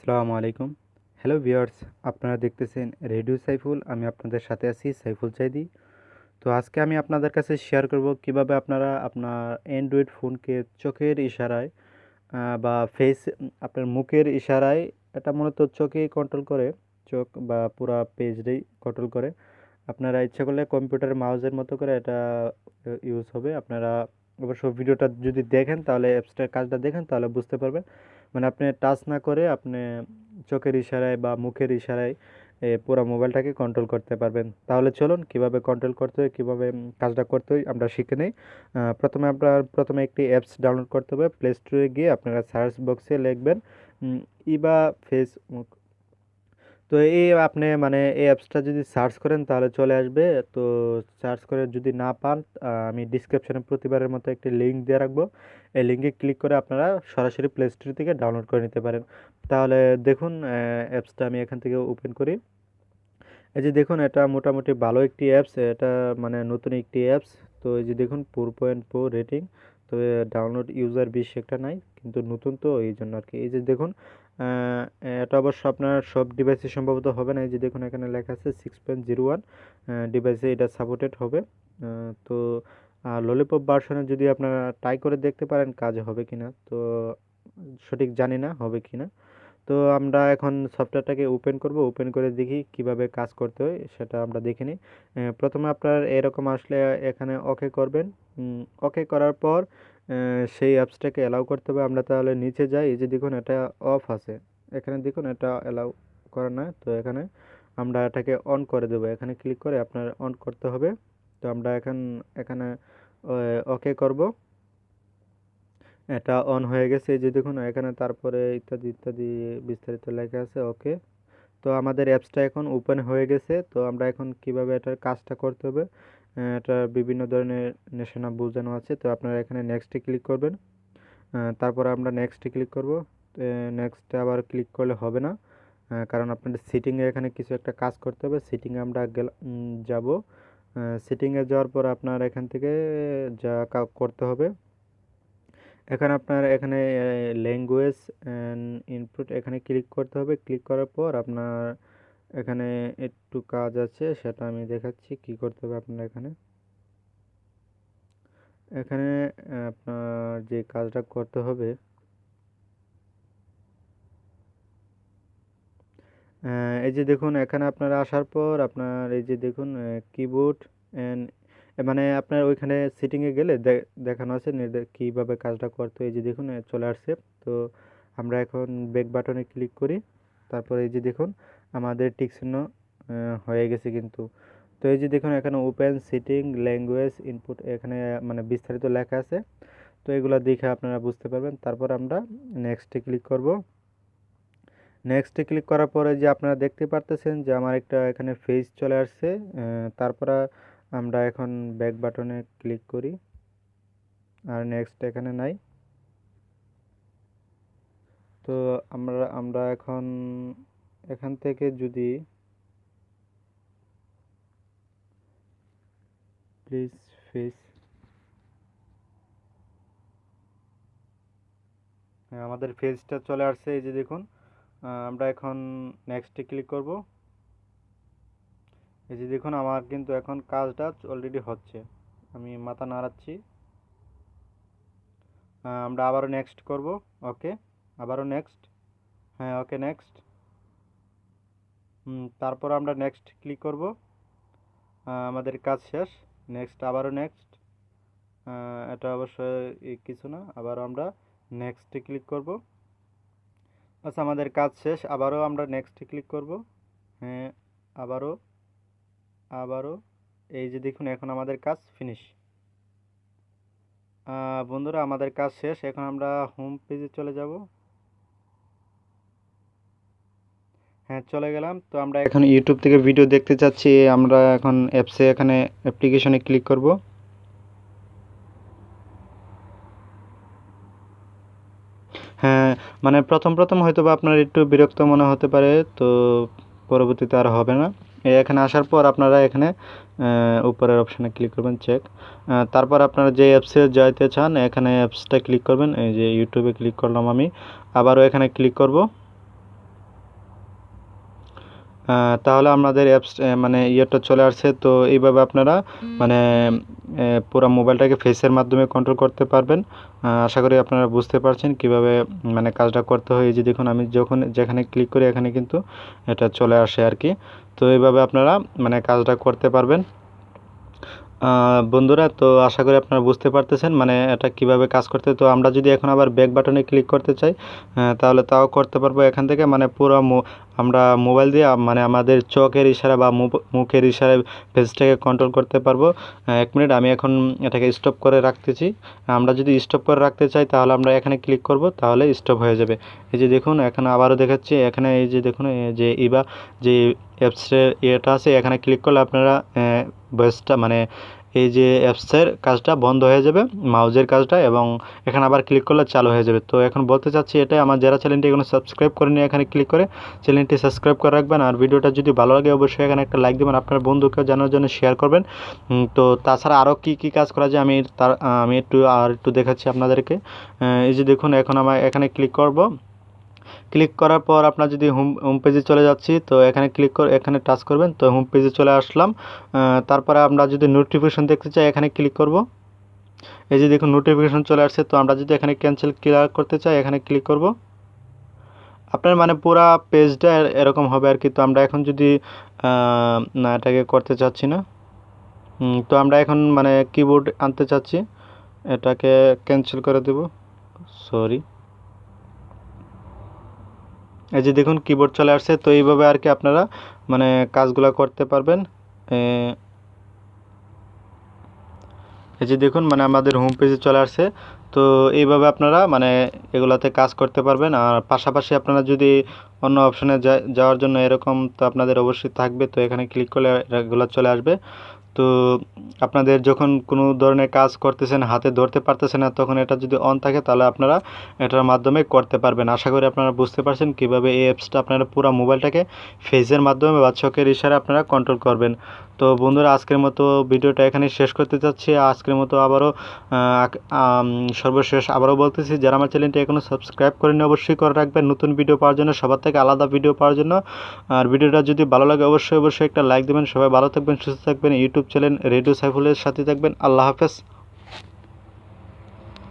আসসালামু আলাইকুম। Hello viewers, আপনারা দেখতেছেন রেডিও সাইফুল। আমি আপনাদের সাথে আছি সাইফুল চাইদি। তো আজকে আমি আপনাদের কাছে শেয়ার করব কিভাবে আপনারা আপনার অ্যান্ড্রয়েড ফোনকে চোখের ইশারায় বা আপনার মুখের ইশারায়, এটা মূলত চোখেই কন্ট্রোল করে, চোখ বা পুরা পেজটাই কন্ট্রোল করে। আপনারা ইচ্ছা করলে কম্পিউটার মাউসের মতো করে এটা ইউজ হবে। আপনারা অবশ্য ভিডিওটা যদি দেখেন, তাহলে অ্যাপসটার কাজটা দেখেন, তাহলে বুঝতে পারবেন। মানে আপনি টাচ না করে আপনি চোখের ইশারায় বা মুখের ইশারায় পুরো মোবাইলটাকে কন্ট্রোল করতে পারবেন। তাহলে চলুন কিভাবে কন্ট্রোল করতে হয়, কিভাবে কাজটা করতে হয় আমরা শিখে নেই। প্রথমে একটি অ্যাপস ডাউনলোড করতে হবে। প্লে স্টোরে গিয়ে আপনারা সার্চ বক্সে লিখবেন ইবা ফেসবুক। তো আপনি মানে এই অ্যাপসটা যদি সার্চ করেন তাহলে চলে আসবে। তো সার্চ করে যদি না পান, আমি ডিসক্রিপশনে প্রতিবারের মতো একটি লিঙ্ক দিয়ে রাখবো। এই লিঙ্কে ক্লিক করে আপনারা সরাসরি প্লে স্টোর থেকে ডাউনলোড করে নিতে পারেন। তাহলে দেখুন, অ্যাপসটা আমি এখান থেকে ওপেন করি। এই যে দেখুন, এটা মোটামুটি ভালো একটি অ্যাপস। এটা মানে নতুন একটি অ্যাপস। তো এই যে দেখুন 4.4 রেটিং। তো ডাউনলোড ইউজার বেশি একটা নাই, কিন্তু নতুন তো এই জন্য আর কি। এই যে দেখুন, আহ, এটা অবশ্য আপনার সব ডিভাইসে সম্ভবত হবে না। এই যে দেখুন এখানে লেখা আছে 6.01 ডিভাইসে এটা সাপোর্টেড হবে। তো ললিপপ ভার্সনে যদি আপনারা ট্রাই করে দেখতে পারেন কাজ হবে কিনা, তো সঠিক জানি না হবে কিনা। তো আমরা এখন সফটওয়্যারটাকে ওপেন করব। ওপেন করে দেখি কিভাবে কাজ করতে হয়, সেটা আমরা দেখে নিই। প্রথমে আপনার এরকম আসলে এখানে ওকে করবেন। ওকে করার পর সেই অ্যাপসটাকে অ্যালাউ করতে হবে। আমরা তাহলে নিচে যাই। এই যে দেখুন এটা অফ আছে, এখানে দেখুন এটা অ্যালাউ করা না। তো এখানে আমরা এটাকে অন করে দেবো। এখানে ক্লিক করে আপনার অন করতে হবে। তো আমরা এখানে ওকে করব। এটা অন হয়ে গেছে। এই যে দেখুন এখানে তারপরে ইত্যাদি ইত্যাদি বিস্তারিত লেখা আছে ওকে। তো আমাদের অ্যাপসটা এখন ওপেন হয়ে গেছে। তো আমরা এখন কিভাবে এটার কাজটা করতে হবে, এটা বিভিন্ন ধরনের নিশানা বোঝানো আছে। তো আপনারা এখানে নেক্সটে ক্লিক করবেন। তারপরে আমরা নেক্সটে ক্লিক করব। নেক্সটে আবার ক্লিক করলে হবে না, কারণ আপনাদের সিটিংয়ে এখানে কিছু একটা কাজ করতে হবে। সিটিংয়ে আমরা যাব। সিটিংয়ে যাওয়ার পর আপনার এখান থেকে যা করতে হবে, এখানে ল্যাঙ্গুয়েজ অ্যান্ড ইনপুট এখানে ক্লিক করতে হবে। ক্লিক করার পর আপনার এখানে একটু কাজ আছে, সেটা আমি দেখাচ্ছি কি করতে হবে। আপনার এখানে এখানে আপনার যে কাজটা করতে হবে, এই যে দেখুন এখানে আপনারা আসার পর আপনার এই যে দেখুন কিবোর্ড অ্যান্ড, মানে আপনার ওইখানে সিটিংয়ে গেলে দেখানো আছে কিভাবে কাজটা করতে হয়। এই যে দেখুন চলে আসছে। তো আমরা এখন ব্যাক বাটনে ক্লিক করি। তারপর এই যে দেখুন আমাদের টিক চিহ্ন হয়ে গেছে কিন্তু। তো এই যে দেখুন এখানে ওপেন সিটিং ল্যাঙ্গুয়েজ ইনপুট, এখানে মানে বিস্তারিত লেখা আছে। তো এগুলো দেখে আপনারা বুঝতে পারবেন। তারপর আমরা নেক্সটে ক্লিক করব। নেক্সটে ক্লিক করার পরে যে আপনারা দেখতে পারতেছেন যে আমার একটা এখানে ফেজ চলে আসছে। তারপর আমরা এখন ব্যাক বাটনে ক্লিক করি, আর নেক্সট এখানে নাই। তো আমরা এখন এখান থেকে যদি প্লিজ ফেস, আমাদের ফেজটা চলে আসছে। এই যে দেখুন আমরা এখন নেক্সটে ক্লিক করব। এই যে দেখুন আমার কিন্তু এখন কাজটা অলরেডি হচ্ছে। আমি মাথা নাড়াচ্ছি। আমরা আবারও নেক্সট করব। ওকে, আবারও নেক্সট। হ্যাঁ, ওকে নেক্সট। তারপর আমরা নেক্সট ক্লিক করব। আমাদের কাজ শেষ। নেক্সট, আবারও নেক্সট। এটা অবশ্যই কিছু না, আবারও আমরা নেক্সটে ক্লিক করব। আচ্ছা, আমাদের কাজ শেষ। আবারও আমরা নেক্সটে ক্লিক করব। হ্যাঁ, আবারও আবারও। এই যে দেখুন এখন আমাদের কাজ ফিনিশ। বন্ধুরা, আমাদের কাজ শেষ। এখন আমরা হোম পেজে চলে যাব। হ্যাঁ, চলে গেলাম। তো আমরা এখন ইউটিউব থেকে ভিডিও দেখতে চাচ্ছি। আমরা এখন অ্যাপসে এখানে অ্যাপ্লিকেশনে ক্লিক করব। হ্যাঁ, মানে প্রথম হয়তো বা আপনার একটু বিরক্ত মনে হতে পারে। তো পরবর্তীতে আর হবে না। এখানে আসার পর আপনারা এখানে উপরের অপশানে ক্লিক করবেন চেক। তারপর আপনারা যে অ্যাপসে যাইতে চান এখানে অ্যাপসটা ক্লিক করবেন। এই যে ইউটিউবে ক্লিক করলাম আমি, আবারও এখানে ক্লিক করব। তাহলে আমাদের অ্যাপস মানে ইয়েটা চলে আসছে। তো এইভাবে আপনারা মানে পুরো মোবাইলটাকে ফেসের মাধ্যমে কন্ট্রোল করতে পারবেন। আশা করি আপনারা বুঝতে পারছেন কিভাবে মানে কাজটা করতে হয়। এই যে দেখুন আমি যখন যেখানে ক্লিক করি এখানে কিন্তু এটা চলে আসে আর কি। তো এইভাবে আপনারা মানে কাজটা করতে পারবেন। বন্ধুরা, তো আশা করি আপনারা বুঝতে পারতেছেন মানে এটা কিভাবে কাজ করতে। তো আমরা যদি এখন আবার ব্যাক বাটনে ক্লিক করতে চাই তাহলে তাও করতে পারবো এখান থেকে। মানে পুরো আমরা মোবাইল দিয়ে মানে আমাদের চোখের ইশারা বা মুখের ইশারায় পেজটাকে কন্ট্রোল করতে পারবো। 1 মিনিট আমি এখন এটাকে স্টপ করে রাখতেছি। আমরা যদি স্টপ করে রাখতে চাই তাহলে আমরা এখানে ক্লিক করব, তাহলে স্টপ হয়ে যাবে। এই যে দেখুন এখানে আবারও দেখাচ্ছি, এখানে এই যে দেখুন যে যে অ্যাপসের ইয়েটা আছে এখানে ক্লিক করলে আপনারা ভয়েসটা মানে এই যে অ্যাপসের কাজটা বন্ধ হয়ে যাবে, মাউজের কাজটা, এবং এখানে আবার ক্লিক করলে চালু হয়ে যাবে। তো এখন বলতে চাচ্ছি এটাই, আমার যারা চ্যানেলটি এখনো সাবস্ক্রাইব করেনি এখানে ক্লিক করে চ্যানেলটি সাবস্ক্রাইব করে রাখবেন। আর ভিডিওটা যদি ভালো লাগে অবশ্যই এখানে একটা লাইক দেবেন, আপনার বন্ধুকে জানার জন্য শেয়ার করবেন। তো তাছাড়া আরও কী কাজ করা যায় আমি একটু দেখাচ্ছি আপনাদেরকে। এই যে দেখুন এখন আমার এখানে ক্লিক করব। ক্লিক করার পর আপনার যদি হোম পেজে চলে যাচ্ছি, তো এখানে ক্লিক করে এখানে টাচ করবেন, তো হোম পেজে চলে আসলাম। তারপরে আমরা যদি নোটিফিকেশন দেখতে চাই এখানে ক্লিক করব। এই যে দেখুন নোটিফিকেশন চলে আসছে। তো আমরা যদি এখানে ক্যান্সেল ক্লিয়ার করতে চাই এখানে ক্লিক করব। আপনার মানে পুরা পেজটা এরকম হবে আর কি। তো আমরা এখন যদি না এটাকে করতে চাচ্ছি না, তো আমরা এখন মানে কিবোর্ড আনতে চাচ্ছি, এটাকে ক্যান্সেল করে দেব, সরি। এই যে দেখুন কিবোর্ড চলে আসছে। তো এইভাবে আর কি আপনারা মানে কাজগুলো করতে পারবেন। এই যে দেখুন মানে আমাদের হোম পেজে চলে আসছে। তো এইভাবে আপনারা মানে এগুলাতে কাজ করতে পারবেন। আর পাশাপাশি আপনারা যদি অন্য অপশনে যাওয়ার জন্য এরকম, তো আপনাদের অবশ্যই থাকবে। তো এখানে ক্লিক করলে এগুলো চলে আসবে। তো আপনাদের যখন কোনো ধরনের কাজ করতেছেন হাতে ধরতে পারতেছেন না, তখন এটা যদি অন থাকে তাহলে আপনারা এটার মাধ্যমে করতে পারবেন। আশা করি আপনারা বুঝতে পারছেন কীভাবে এই অ্যাপসটা আপনারা পুরো মোবাইলটাকে ফেসের মাধ্যমে বা চোখের ইশারায় আপনারা কন্ট্রোল করবেন। তো বন্ধুরা আজকের মতো ভিডিওটা এখানে শেষ করতে চাচ্ছি। আজকের মতো আবারও সর্বশেষ আবারও বলতেছি, যারা আমার চ্যানেলটি এখনও সাবস্ক্রাইব করেনি অবশ্যই করে রাখবেন নতুন ভিডিও পাওয়ার জন্য, সবার থেকে আলাদা ভিডিও পাওয়ার জন্য। আর ভিডিওটা যদি ভালো লাগে অবশ্যই একটা লাইক দেবেন। সবাই ভালো থাকবেন, সুস্থ থাকবেন। ইউটিউব চ্যানেল রেডিও সাইফুলের সাথে থাকবেন। আল্লাহ হাফেজ।